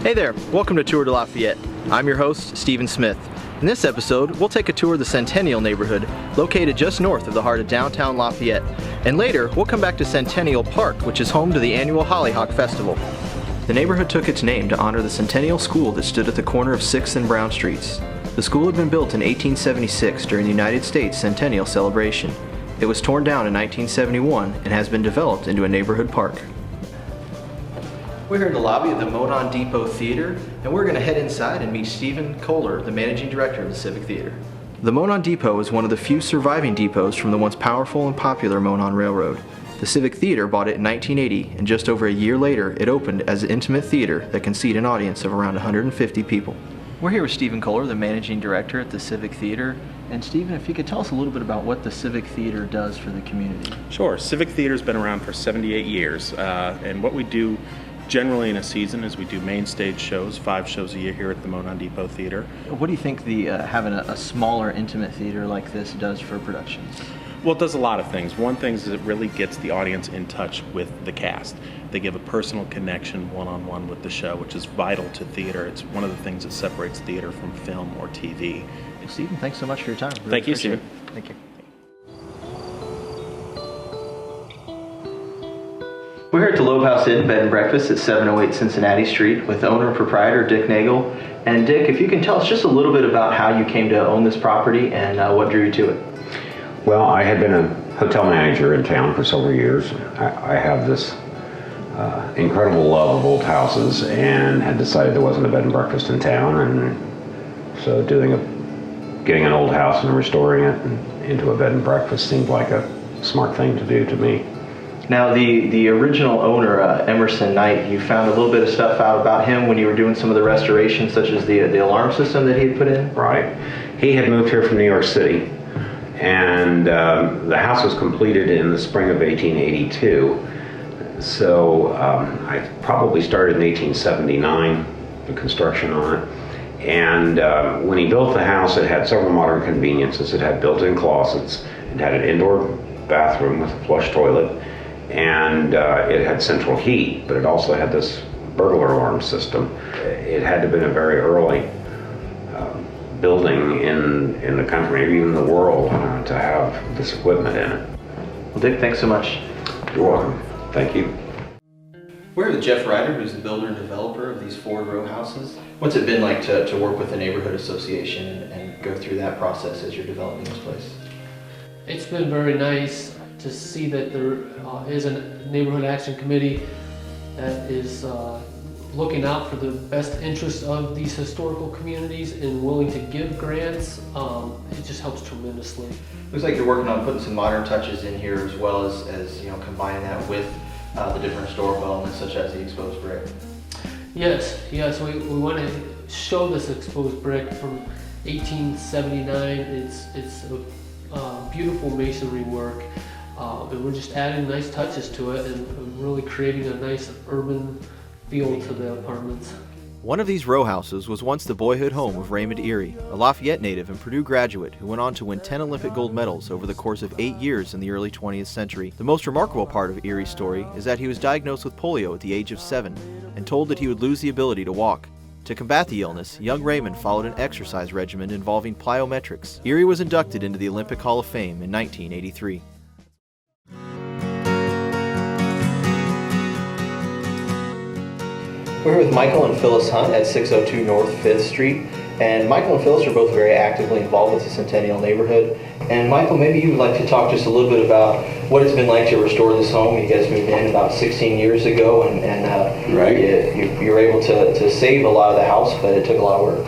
Hey there, welcome to Tour de Lafayette. I'm your host, Stephen Smith. In this episode, we'll take a tour of the Centennial neighborhood, located just north of the heart of downtown Lafayette. And later, we'll come back to Centennial Park, which is home to the annual Hollyhock Festival. The neighborhood took its name to honor the Centennial School that stood at the corner of 6th and Brown Streets. The school had been built in 1876 during the United States Centennial celebration. It was torn down in 1971 and has been developed into a neighborhood park. We're here in the lobby of the Monon Depot Theater, and we're going to head inside and meet Stephen Kohler, the managing director of the Civic Theater. The Monon Depot is one of the few surviving depots from the once powerful and popular Monon Railroad. The Civic Theater bought it in 1980, and just over a year later, it opened as an intimate theater that can seat an audience of around 150 people. We're here with Stephen Kohler, the managing director at the Civic Theater. And Stephen, if you could tell us a little bit about what the Civic Theater does for the community. Sure. Civic Theater's been around for 78 years, and what we do generally in a season is we do main stage shows, 5 shows a year here at the Monon Depot Theater. What do you think the having a smaller, intimate theater like this does for productions? Well, it does a lot of things. One thing is it really gets the audience in touch with the cast. They give a personal connection one-on-one with the show, which is vital to theater. It's one of the things that separates theater from film or TV. Stephen, thanks so much for your time. Really Thank you, Stephen. Thank you. We're here at the Loeb House Inn Bed and Breakfast at 708 Cincinnati Street with owner and proprietor Dick Nagel. And Dick, if you can tell us just a little bit about how you came to own this property and what drew you to it. Well, I had been a hotel manager in town for several years. I have this incredible love of old houses and had decided there wasn't a bed and breakfast in town, and so getting an old house and restoring it into a bed and breakfast seemed like a smart thing to do to me. Now, the original owner, Emerson Knight, you found a little bit of stuff out about him when you were doing some of the restorations, such as the alarm system that he had put in? Right. He had moved here from New York City, and the house was completed in the spring of 1882. So I probably started in 1879, the construction on it. And when he built the house, it had several modern conveniences. It had built-in closets, it had an indoor bathroom with a flush toilet, and it had central heat, but it also had this burglar alarm system. It had to have been a very early building in the country, maybe even the world, to have this equipment in it. Well, Dick, thanks so much. You're welcome. Thank you. We're here with Jeff Ryder, who's the builder and developer of these 4 row houses. What's it been like to work with the neighborhood association and go through that process as you're developing this place? It's been very nice to see that there is a neighborhood action committee that is looking out for the best interests of these historical communities and willing to give grants. It just helps tremendously. Looks like you're working on putting some modern touches in here, as well as combining that with the different historical elements such as the exposed brick. Yes, we want to show this exposed brick from 1879. It's a beautiful masonry work, and we're just adding nice touches to it and really creating a nice urban feel to the apartments. One of these row houses was once the boyhood home of Raymond Erie, a Lafayette native and Purdue graduate who went on to win 10 Olympic gold medals over the course of 8 years in the early 20th century. The most remarkable part of Erie's story is that he was diagnosed with polio at the age of 7 and told that he would lose the ability to walk. To combat the illness, young Raymond followed an exercise regimen involving plyometrics. Erie was inducted into the Olympic Hall of Fame in 1983. We're here with Michael and Phyllis Hunt at 602 North 5th Street. And Michael and Phyllis are both very actively involved with the Centennial neighborhood. And Michael, maybe you would like to talk just a little bit about what it's been like to restore this home. You guys moved in about 16 years ago, and Right. you were able to save a lot of the house, but it took a lot of work.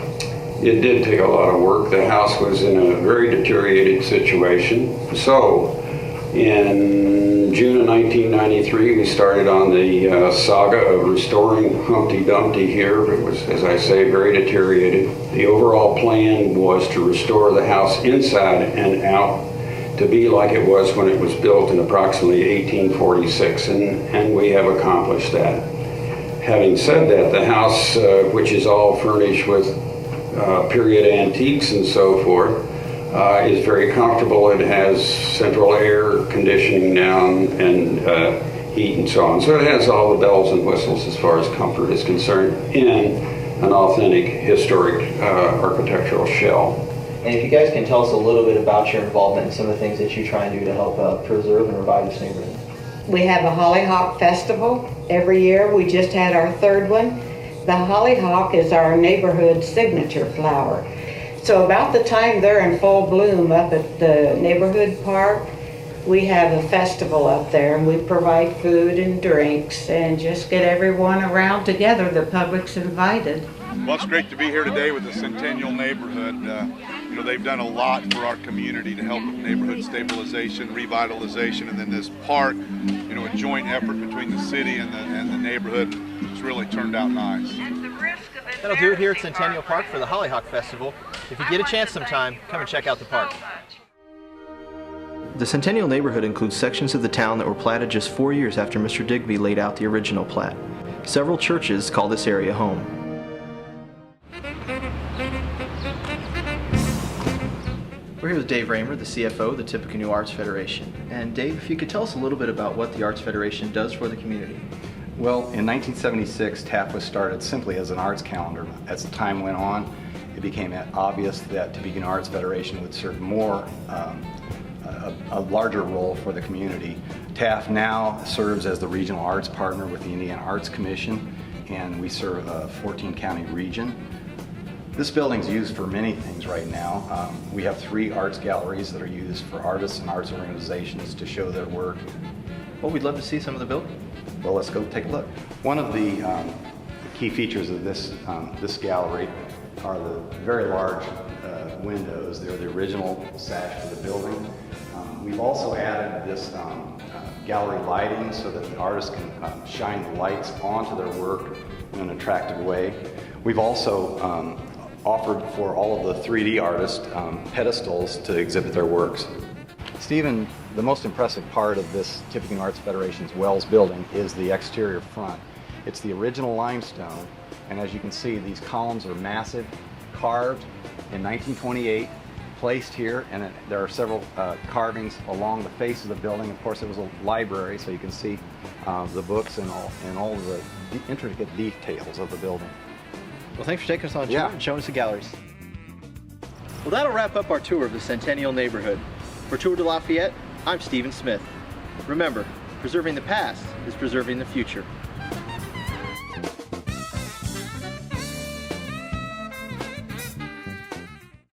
It did take a lot of work. The house was in a very deteriorated situation. So, in June of 1993, we started on the saga of restoring Humpty Dumpty here. It was, as I say, very deteriorated. The overall plan was to restore the house inside and out to be like it was when it was built in approximately 1846, and we have accomplished that. Having said that, the house, which is all furnished with period antiques and so forth, is very comfortable. It has central air conditioning now, and heat and so on. So it has all the bells and whistles as far as comfort is concerned in an authentic historic architectural shell. And if you guys can tell us a little bit about your involvement in some of the things that you try and do to help preserve and revive this neighborhood. We have a hollyhock festival every year. We just had our third one. The hollyhock is our neighborhood signature flower. So about the time they're in full bloom up at the neighborhood park, we have a festival up there, and we provide food and drinks and just get everyone around together. The public's invited. Well, it's great to be here today with the Centennial neighborhood. You know, they've done a lot for our community to help with neighborhood stabilization, revitalization, and then this park, you know, a joint effort between the city and the neighborhood. It's really turned out nice. That'll do it here at Centennial Park for the Hollyhock Festival. If you get a chance sometime, come and check out the park. The Centennial neighborhood includes sections of the town that were platted just 4 years after Mr. Digby laid out the original plat. Several churches call this area home. We're here with Dave Raymer, the CFO of the Tippecanoe Arts Federation. And Dave, if you could tell us a little bit about what the Arts Federation does for the community. Well, in 1976, TAF was started simply as an arts calendar. As the time went on, it became obvious that Tippecanoe Arts Federation would serve more, a larger role for the community. TAF now serves as the regional arts partner with the Indiana Arts Commission, and we serve a 14-county region. This building's used for many things right now. We have 3 arts galleries that are used for artists and arts organizations to show their work. Well, we'd love to see some of the building. Well, let's go take a look. One of the key features of this gallery are the very large windows. They're the original sash for the building. We've also added this gallery lighting so that the artists can shine the lights onto their work in an attractive way. We've also offered for all of the 3D artists pedestals to exhibit their works. Stephen, the most impressive part of this Tippecanoe Arts Federation's Wells building is the exterior front. It's the original limestone, and as you can see, these columns are massive, carved in 1928, placed here, and there are several carvings along the face of the building. Of course, it was a library, so you can see the books and all of the intricate details of the building. Well, thanks for taking us on a tour and showing us the galleries. Well, that'll wrap up our tour of the Centennial neighborhood. For Tour de Lafayette, I'm Stephen Smith. Remember, preserving the past is preserving the future.